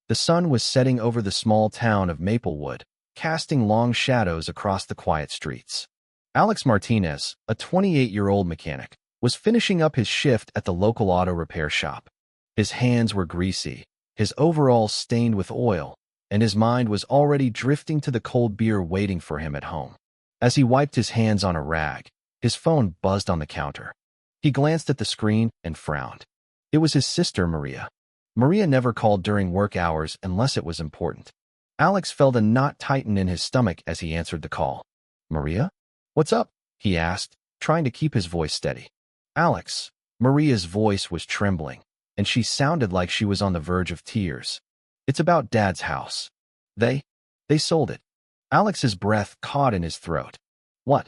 The sun was setting over the small town of Maplewood, casting long shadows across the quiet streets. Alex Martinez, a 28-year-old mechanic, was finishing up his shift at the local auto repair shop. His hands were greasy, his overalls stained with oil, and his mind was already drifting to the cold beer waiting for him at home. As he wiped his hands on a rag, his phone buzzed on the counter. He glanced at the screen and frowned. It was his sister, Maria. Maria never called during work hours unless it was important. Alex felt a knot tighten in his stomach as he answered the call. "Maria? What's up?" he asked, trying to keep his voice steady. "Alex." Maria's voice was trembling, and she sounded like she was on the verge of tears. "It's about Dad's house. They sold it." Alex's breath caught in his throat. "What?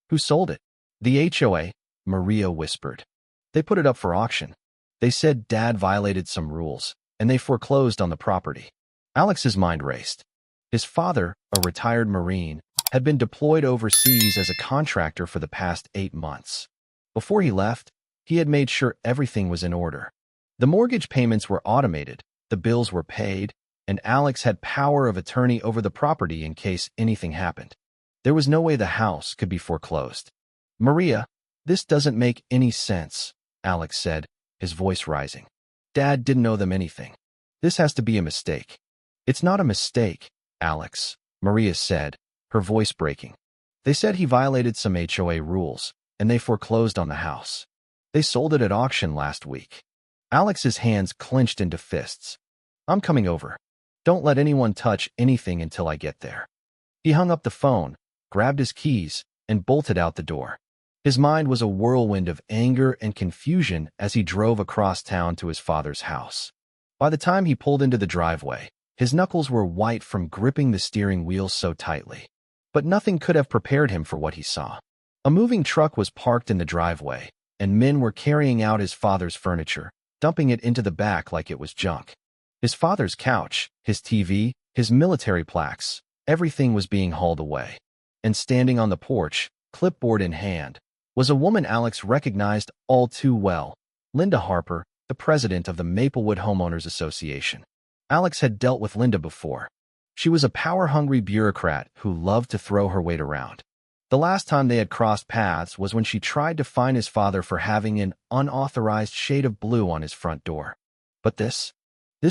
Who sold it?" "The HOA," Maria whispered. "They put it up for auction. They said Dad violated some rules, and they foreclosed on the property." Alex's mind raced. His father, a retired Marine, had been deployed overseas as a contractor for the past 8 months. Before he left, he had made sure everything was in order. The mortgage payments were automated, the bills were paid, and Alex had power of attorney over the property in case anything happened. There was no way the house could be foreclosed. "Maria, this doesn't make any sense," Alex said, his voice rising. "Dad didn't owe them anything. This has to be a mistake." "It's not a mistake, Alex," Maria said, her voice breaking. "They said he violated some HOA rules, and they foreclosed on the house. They sold it at auction last week." Alex's hands clenched into fists. "I'm coming over. Don't let anyone touch anything until I get there." He hung up the phone, grabbed his keys, and bolted out the door. His mind was a whirlwind of anger and confusion as he drove across town to his father's house. By the time he pulled into the driveway, his knuckles were white from gripping the steering wheel so tightly. But nothing could have prepared him for what he saw. A moving truck was parked in the driveway, and men were carrying out his father's furniture, dumping it into the back like it was junk. His father's couch, his TV, his military plaques, everything was being hauled away. And standing on the porch, clipboard in hand, was a woman Alex recognized all too well, Linda Harper, the president of the Maplewood Homeowners Association. Alex had dealt with Linda before. She was a power-hungry bureaucrat who loved to throw her weight around. The last time they had crossed paths was when she tried to fine his father for having an unauthorized shade of blue on his front door. But this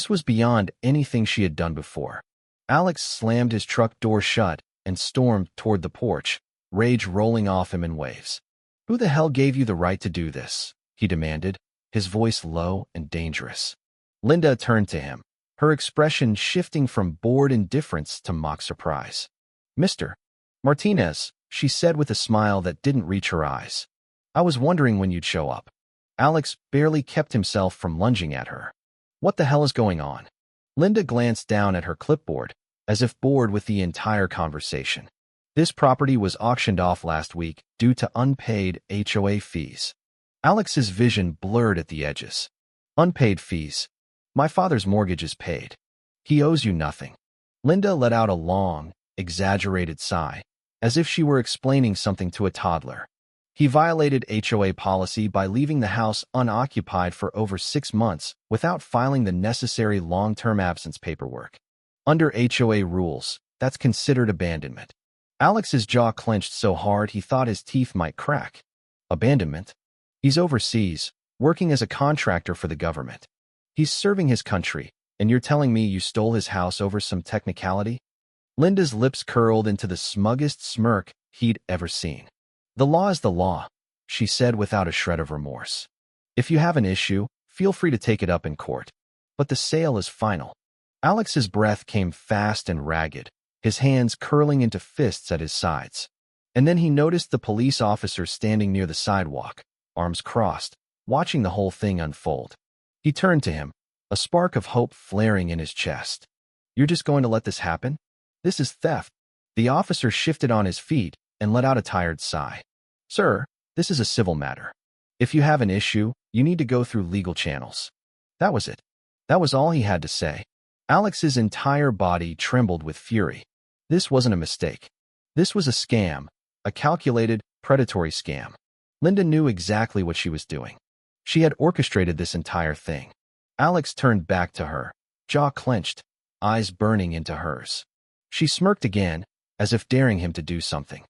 was beyond anything she had done before. Alex slammed his truck door shut and stormed toward the porch, rage rolling off him in waves. "Who the hell gave you the right to do this?" he demanded, his voice low and dangerous. Linda turned to him, her expression shifting from bored indifference to mock surprise. "Mr. Martinez," she said with a smile that didn't reach her eyes. "I was wondering when you'd show up." Alex barely kept himself from lunging at her. "What the hell is going on?" Linda glanced down at her clipboard, as if bored with the entire conversation. "This property was auctioned off last week due to unpaid HOA fees." Alex's vision blurred at the edges. "Unpaid fees? My father's mortgage is paid. He owes you nothing." Linda let out a long, exaggerated sigh, as if she were explaining something to a toddler. "He violated HOA policy by leaving the house unoccupied for over 6 months without filing the necessary long-term absence paperwork. Under HOA rules, that's considered abandonment." Alex's jaw clenched so hard he thought his teeth might crack. "Abandonment? He's overseas, working as a contractor for the government. He's serving his country, and you're telling me you stole his house over some technicality?" Linda's lips curled into the smuggest smirk he'd ever seen. "The law is the law," she said without a shred of remorse. "If you have an issue, feel free to take it up in court. But the sale is final." Alex's breath came fast and ragged, his hands curling into fists at his sides. And then he noticed the police officer standing near the sidewalk, arms crossed, watching the whole thing unfold. He turned to him, a spark of hope flaring in his chest. "You're just going to let this happen? This is theft." The officer shifted on his feet and let out a tired sigh. "Sir, this is a civil matter. If you have an issue, you need to go through legal channels." That was it. That was all he had to say. Alex's entire body trembled with fury. This wasn't a mistake. This was a scam, a calculated, predatory scam. Linda knew exactly what she was doing. She had orchestrated this entire thing. Alex turned back to her, jaw clenched, eyes burning into hers. She smirked again, as if daring him to do something.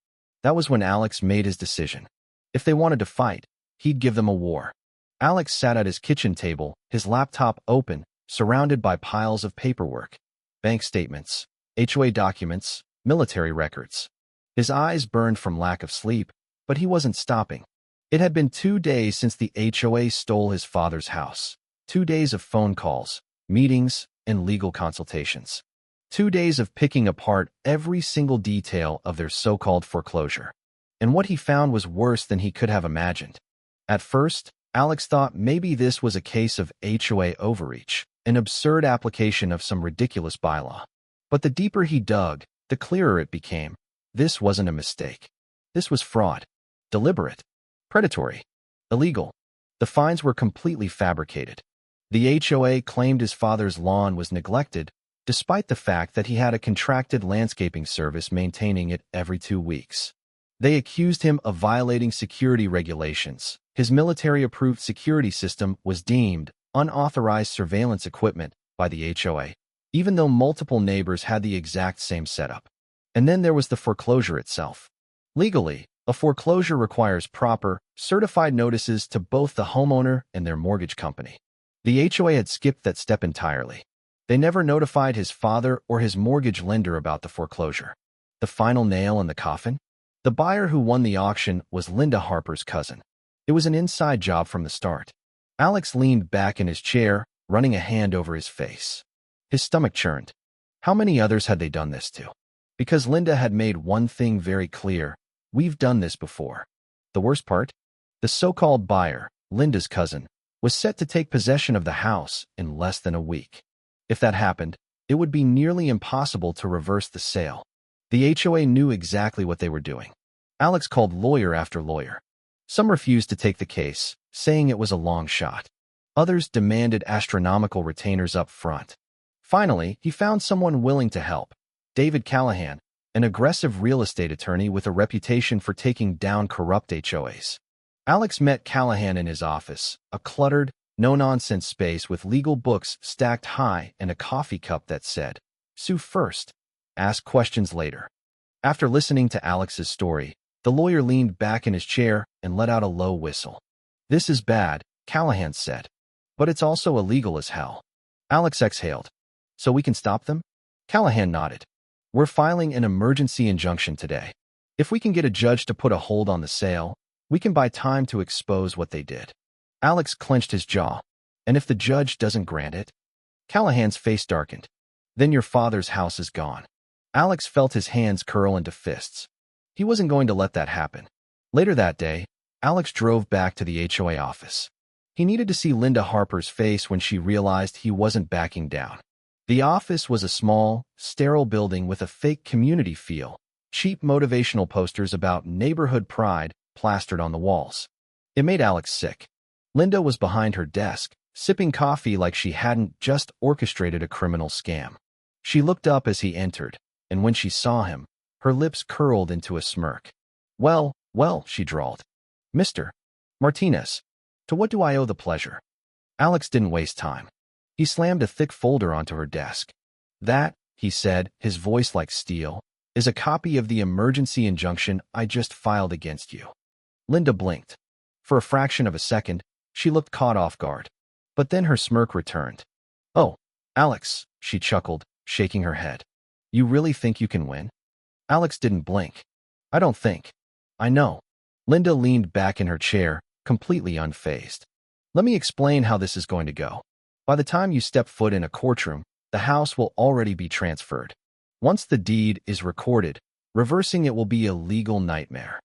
That was when Alex made his decision. If they wanted to fight, he'd give them a war. Alex sat at his kitchen table, his laptop open, surrounded by piles of paperwork. Bank statements, HOA documents, military records. His eyes burned from lack of sleep, but he wasn't stopping. It had been 2 days since the HOA stole his father's house. 2 days of phone calls, meetings, and legal consultations. 2 days of picking apart every single detail of their so-called foreclosure. And what he found was worse than he could have imagined. At first, Alex thought maybe this was a case of HOA overreach, an absurd application of some ridiculous bylaw. But the deeper he dug, the clearer it became. This wasn't a mistake. This was fraud. Deliberate. Predatory. Illegal. The fines were completely fabricated. The HOA claimed his father's lawn was neglected, despite the fact that he had a contracted landscaping service maintaining it every 2 weeks. They accused him of violating security regulations. His military-approved security system was deemed unauthorized surveillance equipment by the HOA, even though multiple neighbors had the exact same setup. And then there was the foreclosure itself. Legally, a foreclosure requires proper, certified notices to both the homeowner and their mortgage company. The HOA had skipped that step entirely. They never notified his father or his mortgage lender about the foreclosure. The final nail in the coffin? The buyer who won the auction was Linda Harper's cousin. It was an inside job from the start. Alex leaned back in his chair, running a hand over his face. His stomach churned. How many others had they done this to? Because Linda had made one thing very clear: we've done this before. The worst part? The so-called buyer, Linda's cousin, was set to take possession of the house in less than a week. If that happened, it would be nearly impossible to reverse the sale. The HOA knew exactly what they were doing. Alex called lawyer after lawyer. Some refused to take the case, saying it was a long shot. Others demanded astronomical retainers up front. Finally, he found someone willing to help: David Callahan, an aggressive real estate attorney with a reputation for taking down corrupt HOAs. Alex met Callahan in his office, a cluttered, no-nonsense space with legal books stacked high and a coffee cup that said, "Sue first, ask questions later." After listening to Alex's story, the lawyer leaned back in his chair and let out a low whistle. "This is bad," Callahan said. "But it's also illegal as hell." Alex exhaled. "So we can stop them?" Callahan nodded. "We're filing an emergency injunction today. If we can get a judge to put a hold on the sale, we can buy time to expose what they did." Alex clenched his jaw. "And if the judge doesn't grant it?" Callahan's face darkened. "Then your father's house is gone." Alex felt his hands curl into fists. He wasn't going to let that happen. Later that day, Alex drove back to the HOA office. He needed to see Linda Harper's face when she realized he wasn't backing down. The office was a small, sterile building with a fake community feel, cheap motivational posters about neighborhood pride plastered on the walls. It made Alex sick. Linda was behind her desk, sipping coffee like she hadn't just orchestrated a criminal scam. She looked up as he entered, and when she saw him, her lips curled into a smirk. Well, she drawled. "Mr. Martinez, to what do I owe the pleasure?" Alex didn't waste time. He slammed a thick folder onto her desk. "That," he said, his voice like steel, "is a copy of the emergency injunction I just filed against you." Linda blinked. For a fraction of a second, she looked caught off guard. But then her smirk returned. "Oh, Alex," she chuckled, shaking her head. "You really think you can win?" Alex didn't blink. "I don't think. I know." Linda leaned back in her chair, completely unfazed. "Let me explain how this is going to go. By the time you step foot in a courtroom, the house will already be transferred. Once the deed is recorded, reversing it will be a legal nightmare."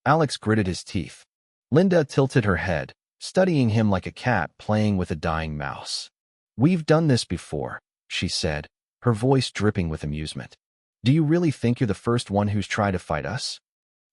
Alex gritted his teeth. Linda tilted her head, studying him like a cat playing with a dying mouse. "We've done this before," she said, her voice dripping with amusement. "Do you really think you're the first one who's tried to fight us?"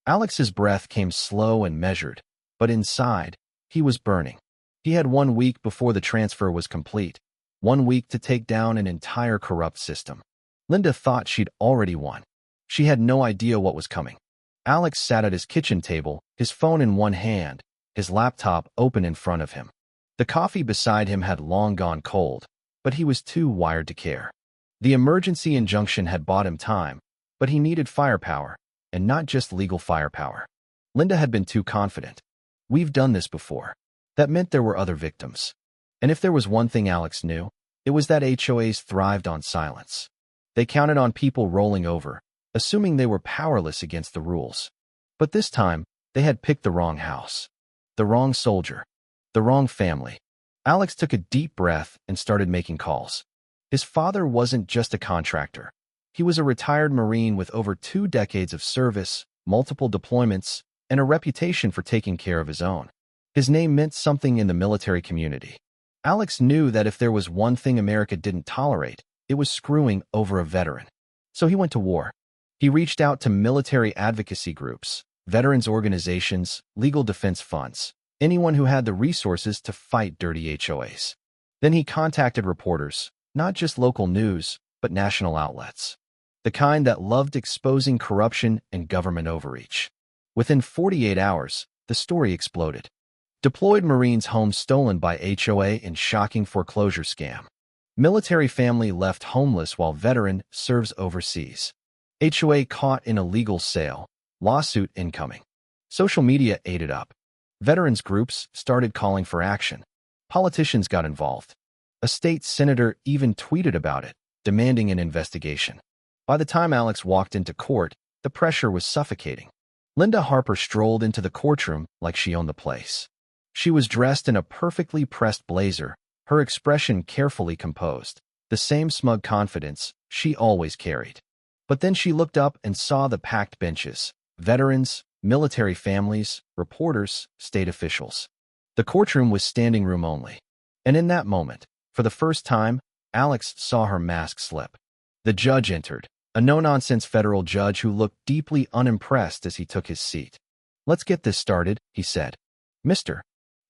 Alex's breath came slow and measured, but inside, he was burning. He had 1 week before the transfer was complete, 1 week to take down an entire corrupt system. Linda thought she'd already won. She had no idea what was coming. Alex sat at his kitchen table, his phone in one hand, his laptop open in front of him. The coffee beside him had long gone cold, but he was too wired to care. The emergency injunction had bought him time, but he needed firepower, and not just legal firepower. Linda had been too confident. "We've done this before." That meant there were other victims. And if there was one thing Alex knew, it was that HOAs thrived on silence. They counted on people rolling over, assuming they were powerless against the rules. But this time, they had picked the wrong house, the wrong soldier, the wrong family. Alex took a deep breath and started making calls. His father wasn't just a contractor. He was a retired Marine with over 2 decades of service, multiple deployments, and a reputation for taking care of his own. His name meant something in the military community. Alex knew that if there was one thing America didn't tolerate, it was screwing over a veteran. So he went to war. He reached out to military advocacy groups, veterans organizations, legal defense funds, anyone who had the resources to fight dirty HOAs. Then he contacted reporters, not just local news, but national outlets. The kind that loved exposing corruption and government overreach. Within 48 hours, the story exploded. Deployed Marines' home stolen by HOA in shocking foreclosure scam. Military family left homeless while veteran serves overseas. HOA caught in illegal sale. Lawsuit incoming. Social media ate it up. Veterans groups started calling for action. Politicians got involved. A state senator even tweeted about it, demanding an investigation. By the time Alex walked into court, the pressure was suffocating. Linda Harper strolled into the courtroom like she owned the place. She was dressed in a perfectly pressed blazer, her expression carefully composed, the same smug confidence she always carried. But then she looked up and saw the packed benches, veterans, military families, reporters, state officials. The courtroom was standing room only. And in that moment, for the first time, Alex saw her mask slip. The judge entered, a no-nonsense federal judge who looked deeply unimpressed as he took his seat. "Let's get this started," he said. "Mr.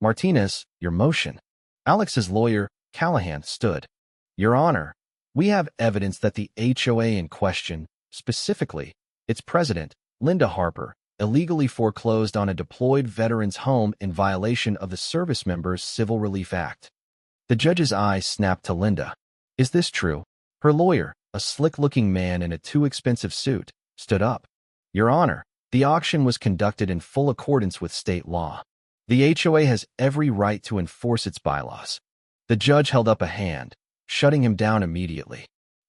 Martinez, your motion." Alex's lawyer, Callahan, stood. "Your Honor, we have evidence that the HOA in question, specifically its president, Linda Harper, illegally foreclosed on a deployed veteran's home in violation of the Service Members Civil Relief Act." The judge's eyes snapped to Linda. "Is this true?" Her lawyer, a slick-looking man in a too-expensive suit, stood up. "Your Honor, the auction was conducted in full accordance with state law. The HOA has every right to enforce its bylaws." The judge held up a hand, shutting him down immediately.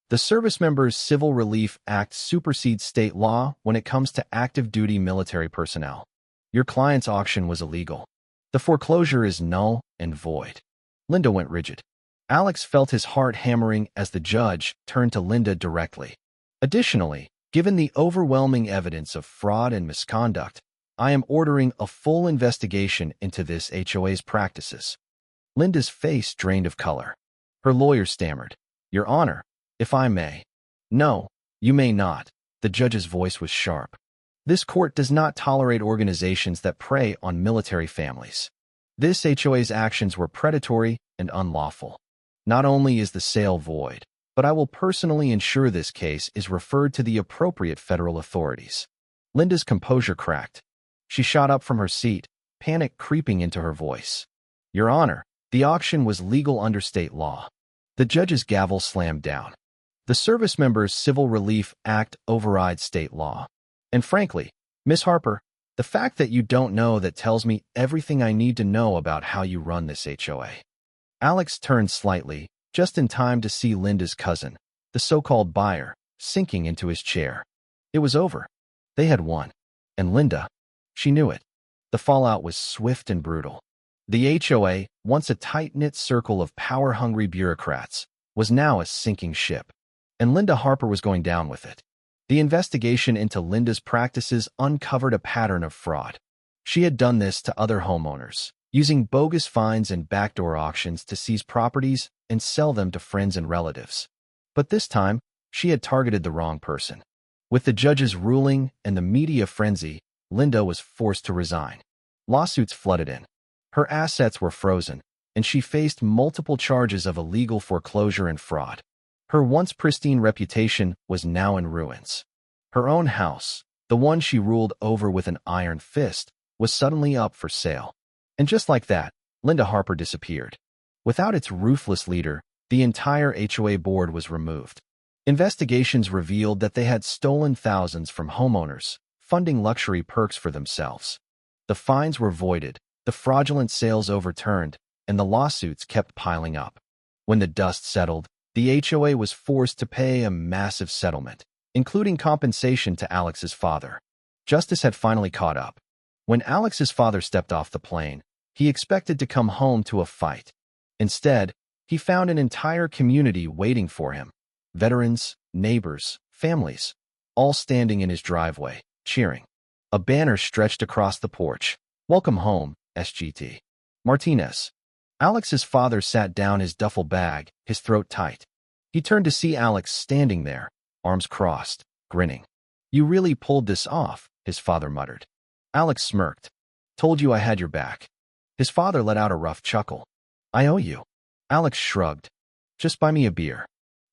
The Service Members Civil Relief Act supersedes state law when it comes to active-duty military personnel. Your client's auction was illegal. The foreclosure is null and void. Linda went rigid. Alex felt his heart hammering as the judge turned to Linda directly. "Additionally, given the overwhelming evidence of fraud and misconduct, I am ordering a full investigation into this HOA's practices." Linda's face drained of color. Her lawyer stammered, "Your Honor, if I may." "No, you may not." The judge's voice was sharp. "This court does not tolerate organizations that prey on military families. This HOA's actions were predatory and unlawful. Not only is the sale void, but I will personally ensure this case is referred to the appropriate federal authorities." Linda's composure cracked. She shot up from her seat, panic creeping into her voice. "Your Honor, the auction was legal under state law." The judge's gavel slammed down. "The Service Members Civil Relief Act overrides state law. And frankly, Miss Harper, the fact that you don't know that tells me everything I need to know about how you run this HOA." Alex turned slightly, just in time to see Linda's cousin, the so-called buyer, sinking into his chair. It was over. They had won. And Linda, she knew it. The fallout was swift and brutal. The HOA, once a tight-knit circle of power-hungry bureaucrats, was now a sinking ship. And Linda Harper was going down with it. The investigation into Linda's practices uncovered a pattern of fraud. She had done this to other homeowners, using bogus fines and backdoor auctions to seize properties and sell them to friends and relatives. But this time, she had targeted the wrong person. With the judge's ruling and the media frenzy, Linda was forced to resign. Lawsuits flooded in. Her assets were frozen, and she faced multiple charges of illegal foreclosure and fraud. Her once pristine reputation was now in ruins. Her own house, the one she ruled over with an iron fist, was suddenly up for sale. And just like that, Linda Harper disappeared. Without its ruthless leader, the entire HOA board was removed. Investigations revealed that they had stolen thousands from homeowners, funding luxury perks for themselves. The fines were voided, the fraudulent sales overturned, and the lawsuits kept piling up. When the dust settled, the HOA was forced to pay a massive settlement, including compensation to Alex's father. Justice had finally caught up. When Alex's father stepped off the plane, he expected to come home to a fight. Instead, he found an entire community waiting for him. Veterans, neighbors, families, all standing in his driveway, cheering. A banner stretched across the porch. "Welcome home, SGT. Martinez." Alex's father sat down his duffel bag, his throat tight. He turned to see Alex standing there, arms crossed, grinning. "You really pulled this off," his father muttered. Alex smirked. "Told you I had your back." His father let out a rough chuckle. "I owe you." Alex shrugged. "Just buy me a beer."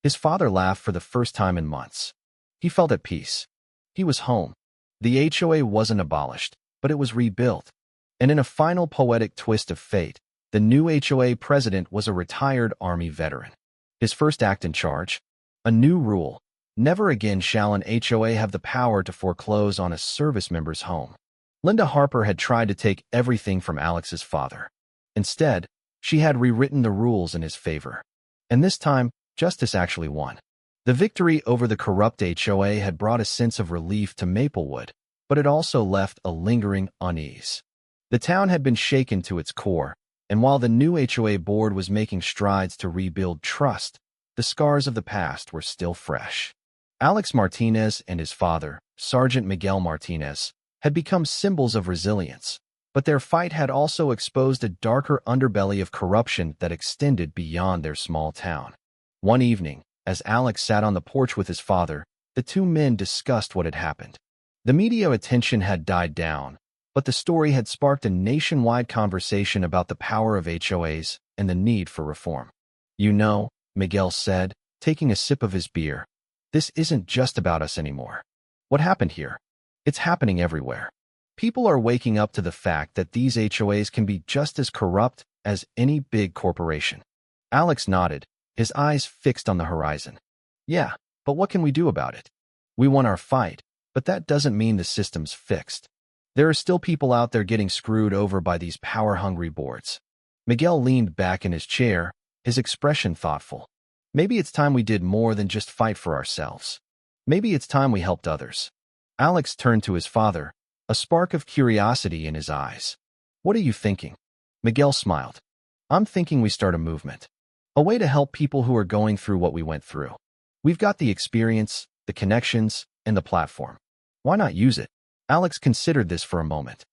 His father laughed for the first time in months. He felt at peace. He was home. The HOA wasn't abolished, but it was rebuilt. And in a final poetic twist of fate, the new HOA president was a retired Army veteran. His first act in charge? A new rule. Never again shall an HOA have the power to foreclose on a service member's home. Linda Harper had tried to take everything from Alex's father. Instead, she had rewritten the rules in his favor. And this time, justice actually won. The victory over the corrupt HOA had brought a sense of relief to Maplewood, but it also left a lingering unease. The town had been shaken to its core, and while the new HOA board was making strides to rebuild trust, the scars of the past were still fresh. Alex Martinez and his father, Sergeant Miguel Martinez, had become symbols of resilience, but their fight had also exposed a darker underbelly of corruption that extended beyond their small town. One evening, as Alex sat on the porch with his father, the two men discussed what had happened. The media attention had died down, but the story had sparked a nationwide conversation about the power of HOAs and the need for reform. "You know," Miguel said, taking a sip of his beer, "this isn't just about us anymore. What happened here? It's happening everywhere. People are waking up to the fact that these HOAs can be just as corrupt as any big corporation." Alex nodded, his eyes fixed on the horizon. "Yeah, but what can we do about it? We won our fight, but that doesn't mean the system's fixed. There are still people out there getting screwed over by these power-hungry boards." Miguel leaned back in his chair, his expression thoughtful. "Maybe it's time we did more than just fight for ourselves. Maybe it's time we helped others." Alex turned to his father, a spark of curiosity in his eyes. "What are you thinking?" Miguel smiled. "I'm thinking we start a movement. A way to help people who are going through what we went through. We've got the experience, the connections, and the platform. Why not use it?" Alex considered this for a moment.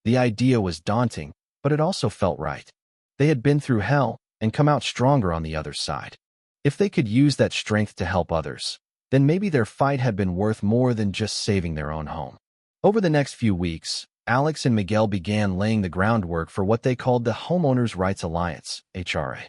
The idea was daunting, but it also felt right. They had been through hell and come out stronger on the other side. If they could use that strength to help others, then maybe their fight had been worth more than just saving their own home. Over the next few weeks, Alex and Miguel began laying the groundwork for what they called the Homeowners Rights Alliance, HRA.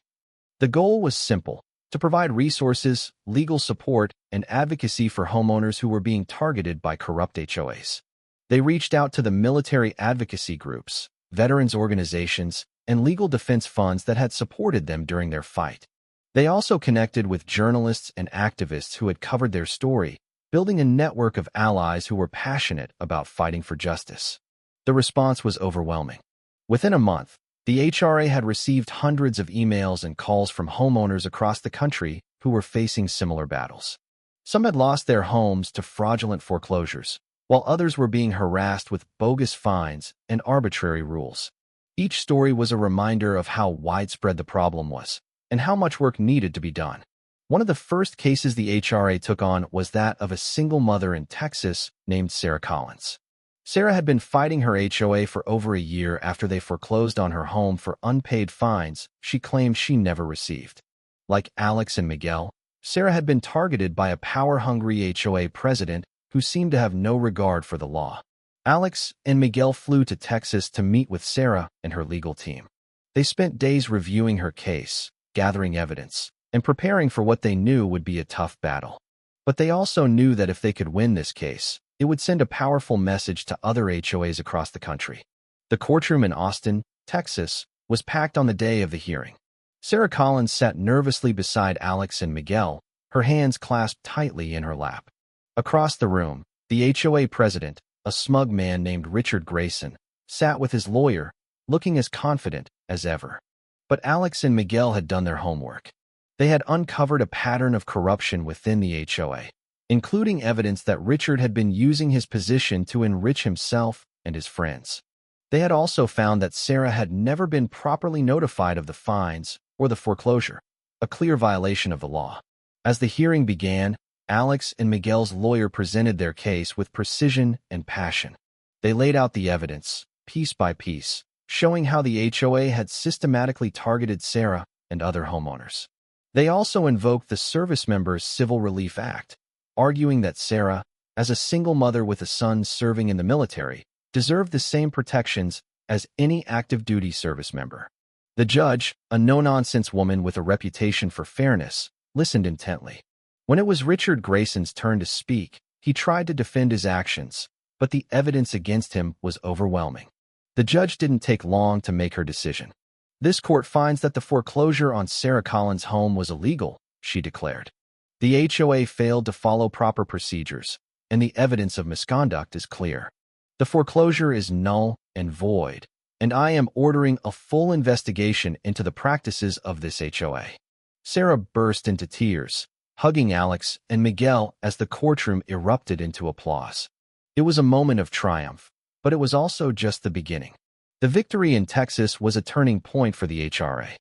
The goal was simple: to provide resources, legal support, and advocacy for homeowners who were being targeted by corrupt HOAs. They reached out to the military advocacy groups, veterans organizations, and legal defense funds that had supported them during their fight. They also connected with journalists and activists who had covered their story, building a network of allies who were passionate about fighting for justice. The response was overwhelming. Within a month, the HRA had received hundreds of emails and calls from homeowners across the country who were facing similar battles. Some had lost their homes to fraudulent foreclosures, while others were being harassed with bogus fines and arbitrary rules. Each story was a reminder of how widespread the problem was and how much work needed to be done. One of the first cases the HRA took on was that of a single mother in Texas named Sarah Collins. Sarah had been fighting her HOA for over a year after they foreclosed on her home for unpaid fines she claimed she never received. Like Alex and Miguel, Sarah had been targeted by a power-hungry HOA president who seemed to have no regard for the law. Alex and Miguel flew to Texas to meet with Sarah and her legal team. They spent days reviewing her case, gathering evidence, and preparing for what they knew would be a tough battle. But they also knew that if they could win this case, it would send a powerful message to other HOAs across the country. The courtroom in Austin, Texas, was packed on the day of the hearing. Sarah Collins sat nervously beside Alex and Miguel, her hands clasped tightly in her lap. Across the room, the HOA president, a smug man named Richard Grayson, sat with his lawyer, looking as confident as ever. But Alex and Miguel had done their homework. They had uncovered a pattern of corruption within the HOA, including evidence that Richard had been using his position to enrich himself and his friends. They had also found that Sarah had never been properly notified of the fines or the foreclosure, a clear violation of the law. As the hearing began, Alex and Miguel's lawyer presented their case with precision and passion. They laid out the evidence, piece by piece, showing how the HOA had systematically targeted Sarah and other homeowners. They also invoked the Service Members Civil Relief Act, arguing that Sarah, as a single mother with a son serving in the military, deserved the same protections as any active duty service member. The judge, a no-nonsense woman with a reputation for fairness, listened intently. When it was Richard Grayson's turn to speak, he tried to defend his actions, but the evidence against him was overwhelming. The judge didn't take long to make her decision. This court finds that the foreclosure on Sarah Collins' home was illegal, she declared. The HOA failed to follow proper procedures, and the evidence of misconduct is clear. The foreclosure is null and void, and I am ordering a full investigation into the practices of this HOA. Sarah burst into tears, hugging Alex and Miguel as the courtroom erupted into applause. It was a moment of triumph, but it was also just the beginning. The victory in Texas was a turning point for the HRA.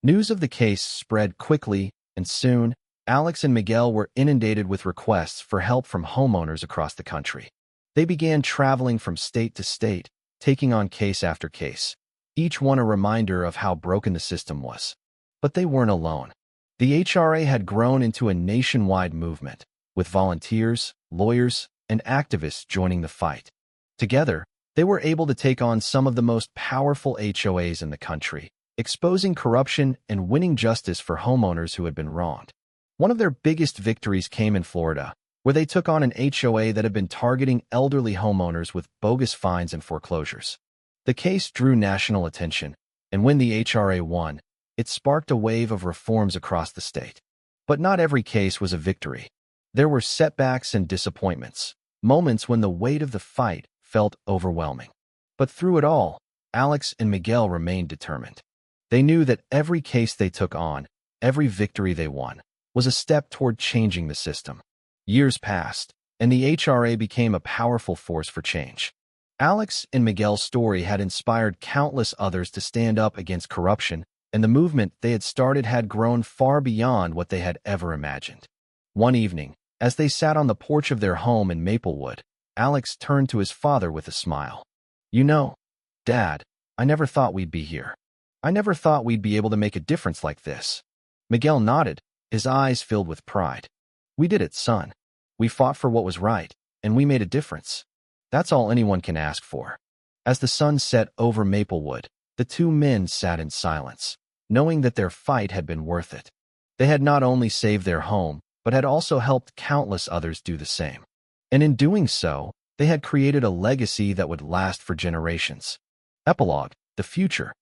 News of the case spread quickly, and soon, Alex and Miguel were inundated with requests for help from homeowners across the country. They began traveling from state to state, taking on case after case, each one a reminder of how broken the system was. But they weren't alone. The HRA had grown into a nationwide movement, with volunteers, lawyers, and activists joining the fight. Together, they were able to take on some of the most powerful HOAs in the country, exposing corruption and winning justice for homeowners who had been wronged. One of their biggest victories came in Florida, where they took on an HOA that had been targeting elderly homeowners with bogus fines and foreclosures. The case drew national attention, and when the HRA won, it sparked a wave of reforms across the state. But not every case was a victory. There were setbacks and disappointments, moments when the weight of the fight felt overwhelming. But through it all, Alex and Miguel remained determined. They knew that every case they took on, every victory they won, was a step toward changing the system. Years passed, and the HRA became a powerful force for change. Alex and Miguel's story had inspired countless others to stand up against corruption, and the movement they had started had grown far beyond what they had ever imagined. One evening, as they sat on the porch of their home in Maplewood, Alex turned to his father with a smile. "You know, Dad, I never thought we'd be here. I never thought we'd be able to make a difference like this." Miguel nodded, his eyes filled with pride. "We did it, son. We fought for what was right, and we made a difference. That's all anyone can ask for." As the sun set over Maplewood, the two men sat in silence, knowing that their fight had been worth it. They had not only saved their home, but had also helped countless others do the same. And in doing so, they had created a legacy that would last for generations. Epilogue: the future.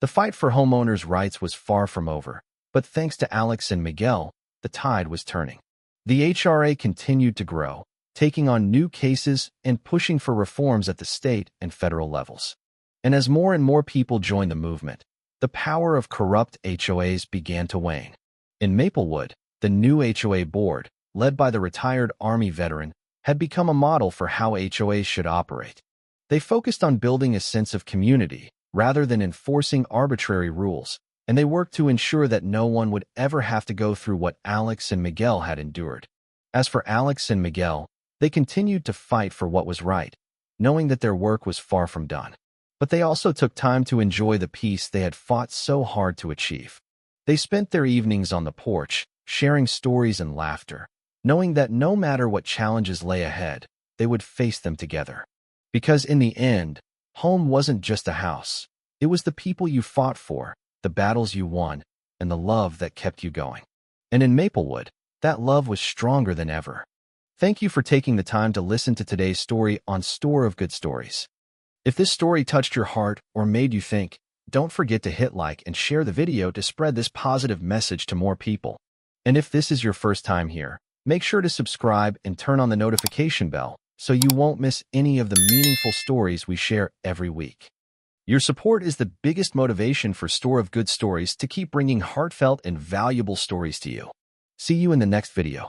The fight for homeowners' rights was far from over, but thanks to Alex and Miguel, the tide was turning. The HRA continued to grow, taking on new cases and pushing for reforms at the state and federal levels. And as more and more people joined the movement, the power of corrupt HOAs began to wane. In Maplewood, the new HOA board, led by the retired Army veteran, had become a model for how HOAs should operate. They focused on building a sense of community rather than enforcing arbitrary rules, and they worked to ensure that no one would ever have to go through what Alex and Miguel had endured. As for Alex and Miguel, they continued to fight for what was right, knowing that their work was far from done. But they also took time to enjoy the peace they had fought so hard to achieve. They spent their evenings on the porch, sharing stories and laughter, knowing that no matter what challenges lay ahead, they would face them together. Because in the end, home wasn't just a house. It was the people you fought for, the battles you won, and the love that kept you going. And in Maplewood, that love was stronger than ever. Thank you for taking the time to listen to today's story on Store of Good Stories. If this story touched your heart or made you think, don't forget to hit like and share the video to spread this positive message to more people. And if this is your first time here, make sure to subscribe and turn on the notification bell so you won't miss any of the meaningful stories we share every week. Your support is the biggest motivation for Store of Good Stories to keep bringing heartfelt and valuable stories to you. See you in the next video.